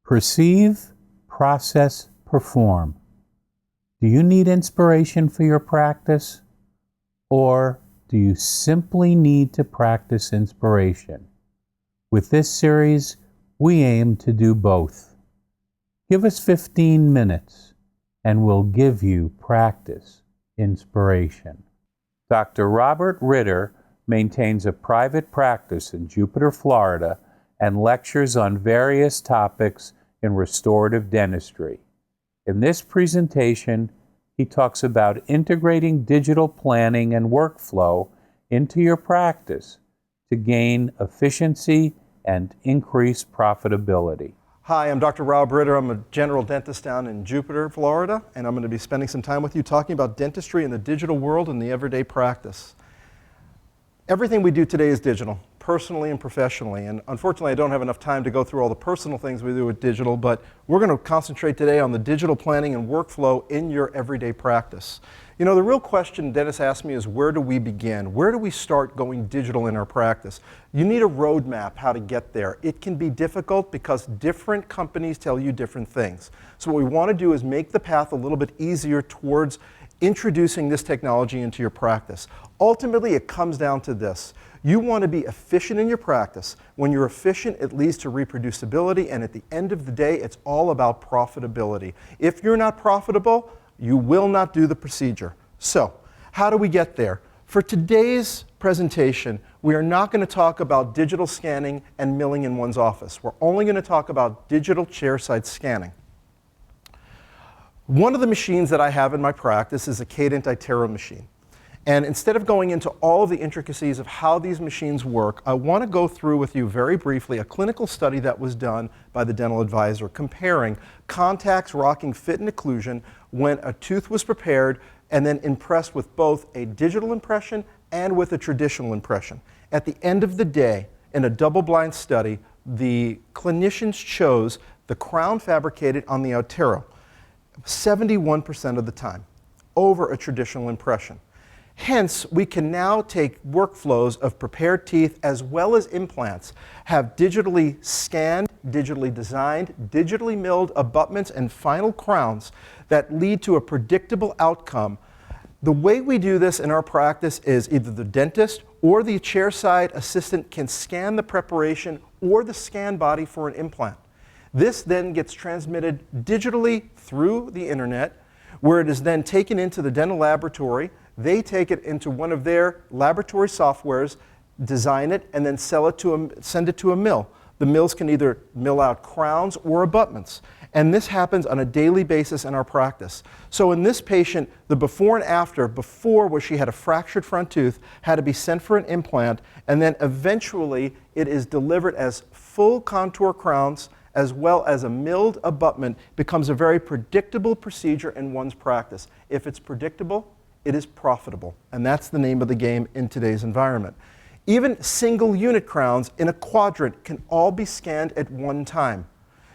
Perceive, process, perform. Do you need inspiration for your practice? Or do you simply need to practice inspiration? With this series, we aim to do both. Give us 15 minutes and we'll give you practice inspiration. Dr. Robert Ritter maintains a private practice in Jupiter, Florida, and lectures on various topics in restorative dentistry. In this presentation, he talks about integrating digital planning and workflow into your practice to gain efficiency and increase profitability. Hi, I'm Dr. Rob Ritter. I'm a general dentist down in Jupiter, Florida, and I'm going to be spending some time with you talking about dentistry in the digital world and the everyday practice. Everything we do today is digital, personally and professionally, and unfortunately I don't have enough time to go through all the personal things we do with digital, but we're going to concentrate today on the digital planning and workflow in your everyday practice. You know, the real question dentists ask me is, where do we begin? Where do we start going digital in our practice? You need a roadmap how to get there. It can be difficult because different companies tell you different things. So what we want to do is make the path a little bit easier towards introducing this technology into your practice. Ultimately, it comes down to this. You want to be efficient in your practice. When you're efficient, it leads to reproducibility, and at the end of the day, it's all about profitability. If you're not profitable, you will not do the procedure. So, how do we get there? For today's presentation, we are not going to talk about digital scanning and milling in one's office. We're only going to talk about digital chairside scanning. One of the machines that I have in my practice is a Cadent iTero machine. And instead of going into all of the intricacies of how these machines work, I want to go through with you very briefly a clinical study that was done by the dental advisor comparing contacts, rocking, fit, and occlusion when a tooth was prepared and then impressed with both a digital impression and with a traditional impression. At the end of the day, in a double-blind study, the clinicians chose the crown fabricated on the iTero 71% of the time over a traditional impression. Hence, we can now take workflows of prepared teeth as well as implants, have digitally scanned, digitally designed, digitally milled abutments and final crowns that lead to a predictable outcome. The way we do this in our practice is either the dentist or the chairside assistant can scan the preparation or the scan body for an implant. This then gets transmitted digitally through the internet, where it is then taken into the dental laboratory. They take it into one of their laboratory softwares, design it, and then send it to a mill. The mills can either mill out crowns or abutments. And this happens on a daily basis in our practice. So in this patient, the before and after, before where she had a fractured front tooth, had to be sent for an implant, and then eventually it is delivered as full contour crowns as well as a milled abutment. Becomes a very predictable procedure in one's practice. If it's predictable, it is profitable, and that's the name of the game in today's environment. Even single unit crowns in a quadrant can all be scanned at one time.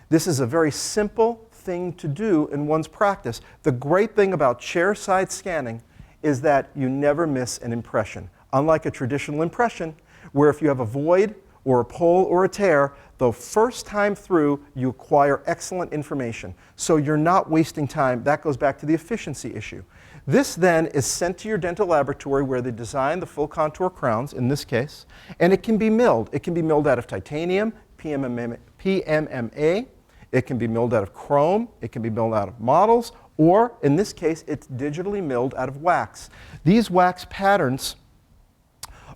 This is a very simple thing to do in one's practice. The great thing about chairside scanning is that you never miss an impression. Unlike a traditional impression, where if you have a void or a pull or a tear, the first time through, you acquire excellent information. So you're not wasting time. That goes back to the efficiency issue. This then is sent to your dental laboratory where they design the full contour crowns, in this case, and it can be milled. It can be milled out of titanium, PMMA. It can be milled out of chrome. It can be milled out of models, or in this case, it's digitally milled out of wax. These wax patterns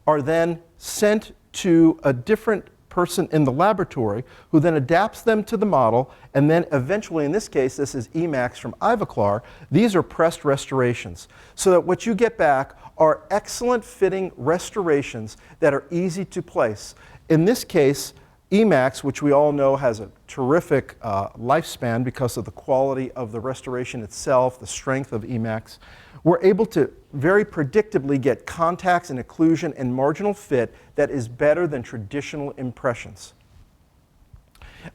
are then sent to a different person in the laboratory who then adapts them to the model, and then eventually, in this case, this is Emax from Ivoclar, these are pressed restorations. So that what you get back are excellent fitting restorations that are easy to place. In this case, Emax, which we all know has a terrific lifespan because of the quality of the restoration itself, the strength of Emax, we're able to very predictably get contacts and occlusion and marginal fit that is better than traditional impressions.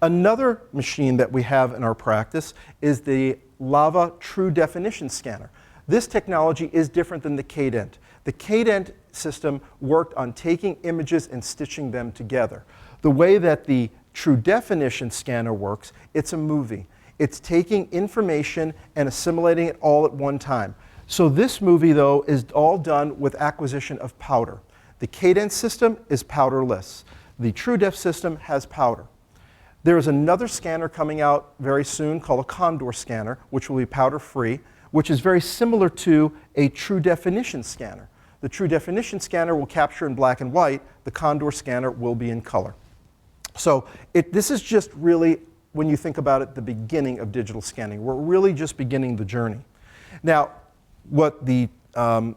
Another machine that we have in our practice is the Lava True Definition Scanner. This technology is different than the Cadent. The Cadent system worked on taking images and stitching them together. The way that the true definition scanner works, it's a movie. It's taking information and assimilating it all at one time. So this movie, though, is all done with acquisition of powder. The Cadence system is powderless. The TrueDef system has powder. There is another scanner coming out very soon called a Condor scanner, which will be powder-free, which is very similar to a true definition scanner. The true definition scanner will capture in black and white. The Condor scanner will be in color. So this is just really, when you think about it, the beginning of digital scanning. We're really just beginning the journey. Now, what the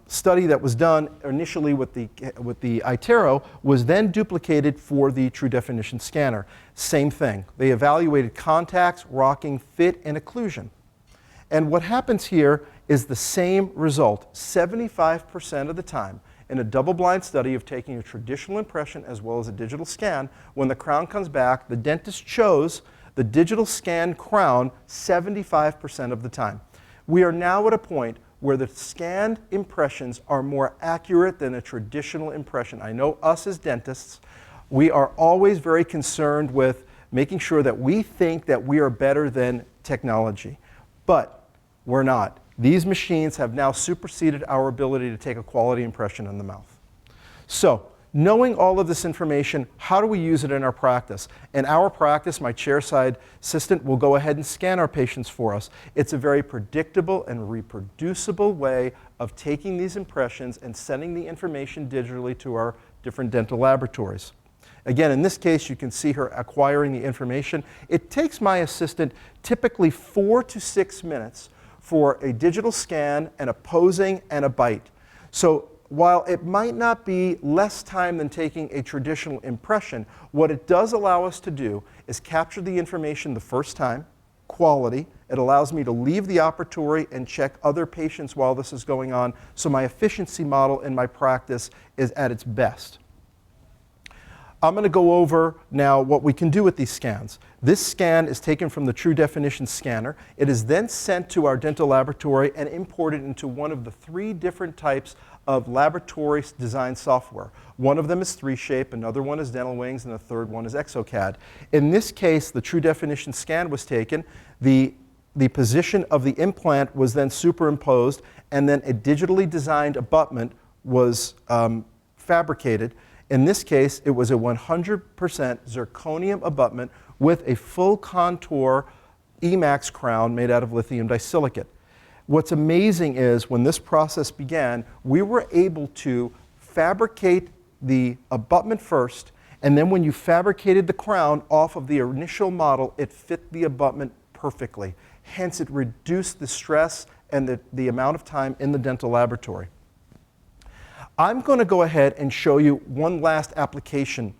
study that was done initially with the iTero was then duplicated for the true definition scanner. Same thing. They evaluated contacts, rocking, fit, and occlusion. And what happens here is the same result 75% of the time in a double-blind study of taking a traditional impression as well as a digital scan. When the crown comes back, the dentist chose the digital scan crown 75% of the time. We are now at a point where the scanned impressions are more accurate than a traditional impression. I know us as dentists, we are always very concerned with making sure that we think that we are better than technology. But we're not. These machines have now superseded our ability to take a quality impression in the mouth. So, knowing all of this information, how do we use it in our practice? In our practice, my chairside assistant will go ahead and scan our patients for us. It's a very predictable and reproducible way of taking these impressions and sending the information digitally to our different dental laboratories. Again, in this case, you can see her acquiring the information. It takes my assistant typically 4 to 6 minutes for a digital scan and a posing and a bite. So while it might not be less time than taking a traditional impression, what it does allow us to do is capture the information the first time, quality. It allows me to leave the operatory and check other patients while this is going on, so my efficiency model in my practice is at its best. I'm going to go over now what we can do with these scans. This scan is taken from the True Definition scanner. It is then sent to our dental laboratory and imported into one of the 3 different types of laboratory design software. One of them is 3Shape, another one is Dental Wings, and the third one is ExoCAD. In this case, the True Definition scan was taken, the position of the implant was then superimposed, and then a digitally designed abutment was fabricated. In this case, it was a 100% zirconium abutment with a full contour Emax crown made out of lithium disilicate. What's amazing is when this process began, we were able to fabricate the abutment first, and then when you fabricated the crown off of the initial model, it fit the abutment perfectly. Hence, it reduced the stress and the amount of time in the dental laboratory. I'm going to go ahead and show you one last application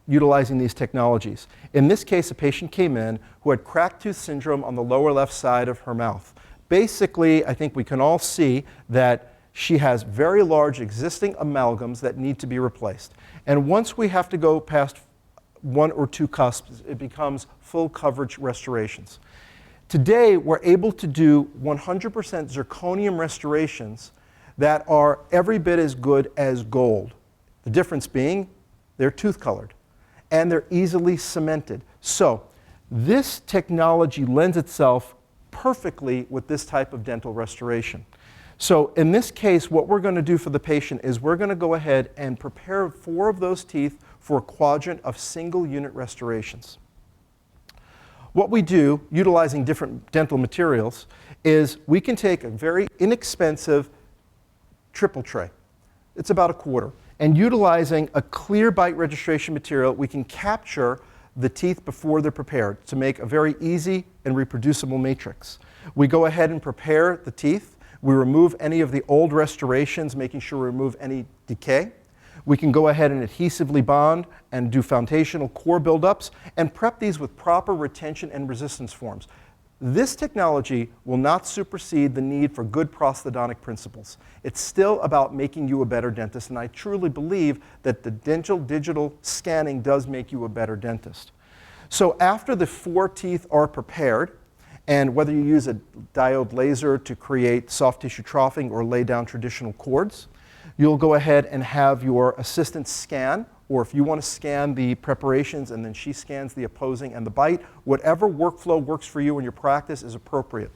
utilizing these technologies. In this case, a patient came in who had cracked tooth syndrome on the lower left side of her mouth. Basically, I think we can all see that she has very large existing amalgams that need to be replaced. And once we have to go past 1 or 2 cusps, it becomes full coverage restorations. Today, we're able to do 100% zirconium restorations that are every bit as good as gold. The difference being they're tooth colored and they're easily cemented. So this technology lends itself perfectly with this type of dental restoration. So in this case, what we're going to do for the patient is we're going to go ahead and prepare 4 of those teeth for a quadrant of single unit restorations. What we do, utilizing different dental materials, is we can take a very inexpensive triple tray. It's about $1/4. And utilizing a clear bite registration material, we can capture the teeth before they're prepared to make a very easy and reproducible matrix. We go ahead and prepare the teeth. We remove any of the old restorations, making sure we remove any decay. We can go ahead and adhesively bond and do foundational core buildups and prep these with proper retention and resistance forms. This technology will not supersede the need for good prosthodontic principles. It's still about making you a better dentist, and I truly believe that the digital scanning does make you a better dentist. So after the 4 teeth are prepared, and whether you use a diode laser to create soft tissue troughing or lay down traditional cords, you'll go ahead and have your assistant scan, or if you want to scan the preparations and then she scans the opposing and the bite, whatever workflow works for you in your practice is appropriate.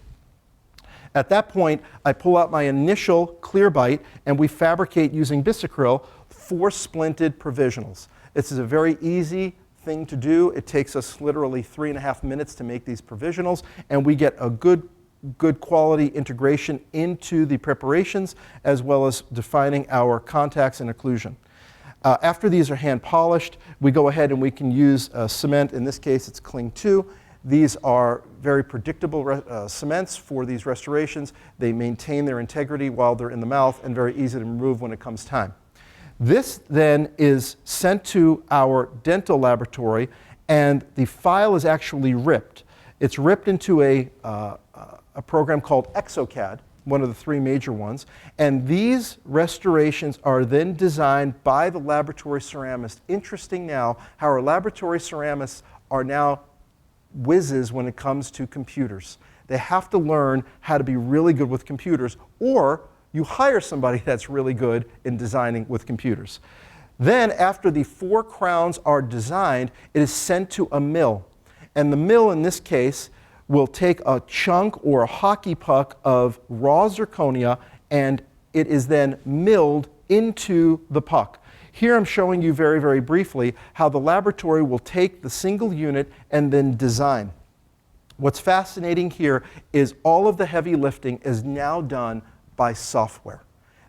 At that point, I pull out my initial clear bite and we fabricate using Bisacryl 4 splinted provisionals. This is a very easy thing to do. It takes us literally 3.5 minutes to make these provisionals, and we get a good quality integration into the preparations, as well as defining our contacts and occlusion. After these are hand polished, we go ahead and we can use cement. In this case, it's Cling 2. These are very predictable cements for these restorations. They maintain their integrity while they're in the mouth and very easy to remove when it comes time. This then is sent to our dental laboratory, and the file is actually ripped. It's ripped into a program called ExoCAD, one of the 3 major ones, and these restorations are then designed by the laboratory ceramist. Interesting now how our laboratory ceramists are now whizzes when it comes to computers. They have to learn how to be really good with computers, or you hire somebody that's really good in designing with computers. Then after the 4 crowns are designed, it is sent to a mill. And the mill in this case will take a chunk or a hockey puck of raw zirconia, and it is then milled into the puck. Here I'm showing you very, very briefly how the laboratory will take the single unit and then design. What's fascinating here is all of the heavy lifting is now done by software.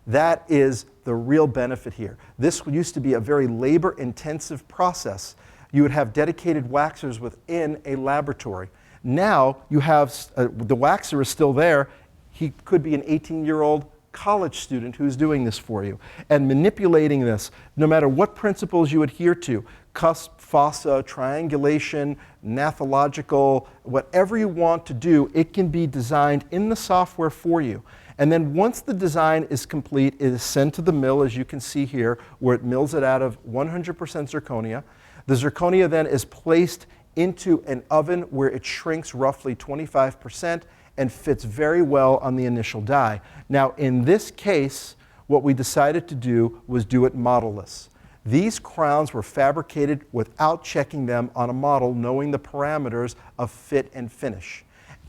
That is the real benefit here. This used to be a very labor-intensive process. You would have dedicated waxers within a laboratory. Now you have, the waxer is still there. He could be an 18-year-old college student who's doing this for you. And manipulating this, no matter what principles you adhere to, cusp, fossa, triangulation, gnathological, whatever you want to do, it can be designed in the software for you. And then once the design is complete, it is sent to the mill, as you can see here, where it mills it out of 100% zirconia. The zirconia then is placed into an oven where it shrinks roughly 25% and fits very well on the initial die. Now, in this case, what we decided to do was do it modelless. These crowns were fabricated without checking them on a model, knowing the parameters of fit and finish.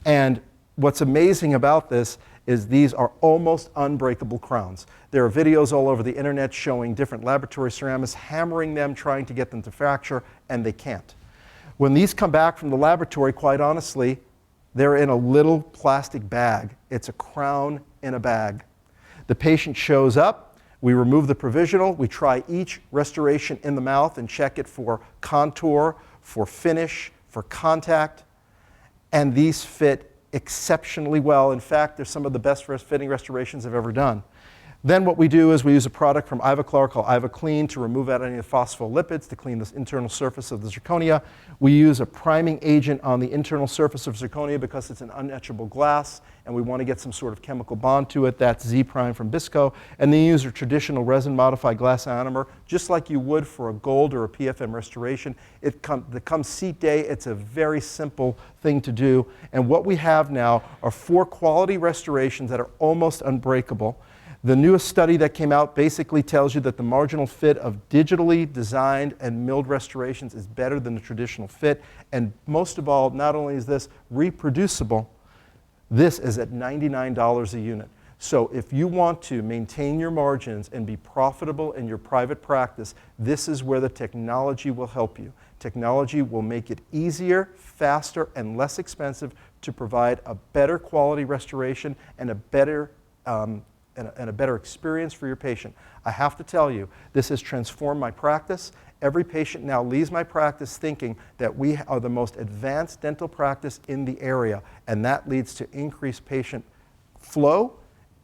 And what's amazing about this is these are almost unbreakable crowns. There are videos all over the internet showing different laboratory ceramists hammering them, trying to get them to fracture, and they can't. When these come back from the laboratory, quite honestly, they're in a little plastic bag. It's a crown in a bag. The patient shows up, we remove the provisional, we try each restoration in the mouth and check it for contour, for finish, for contact, and these fit exceptionally well. In fact, they're some of the best fitting restorations I've ever done. Then what we do is we use a product from Ivoclar called Ivoclean to remove out any of the phospholipids, to clean the internal surface of the zirconia. We use a priming agent on the internal surface of zirconia because it's an unetchable glass and we want to get some sort of chemical bond to it. That's Z-Prime from Bisco. And then you use a traditional resin-modified glass ionomer, just like you would for a gold or a PFM restoration. It comes seat day. It's a very simple thing to do. And what we have now are 4 quality restorations that are almost unbreakable. The newest study that came out basically tells you that the marginal fit of digitally designed and milled restorations is better than the traditional fit. And most of all, not only is this reproducible, this is at $99 a unit. So if you want to maintain your margins and be profitable in your private practice, this is where the technology will help you. Technology will make it easier, faster, and less expensive to provide a better quality restoration and a better experience for your patient. I have to tell you, this has transformed my practice. Every patient now leaves my practice thinking that we are the most advanced dental practice in the area, and that leads to increased patient flow,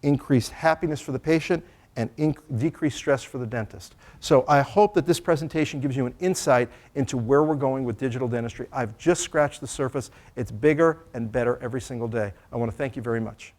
increased happiness for the patient, and decreased stress for the dentist. So I hope that this presentation gives you an insight into where we're going with digital dentistry. I've just scratched the surface. It's bigger and better every single day. I want to thank you very much.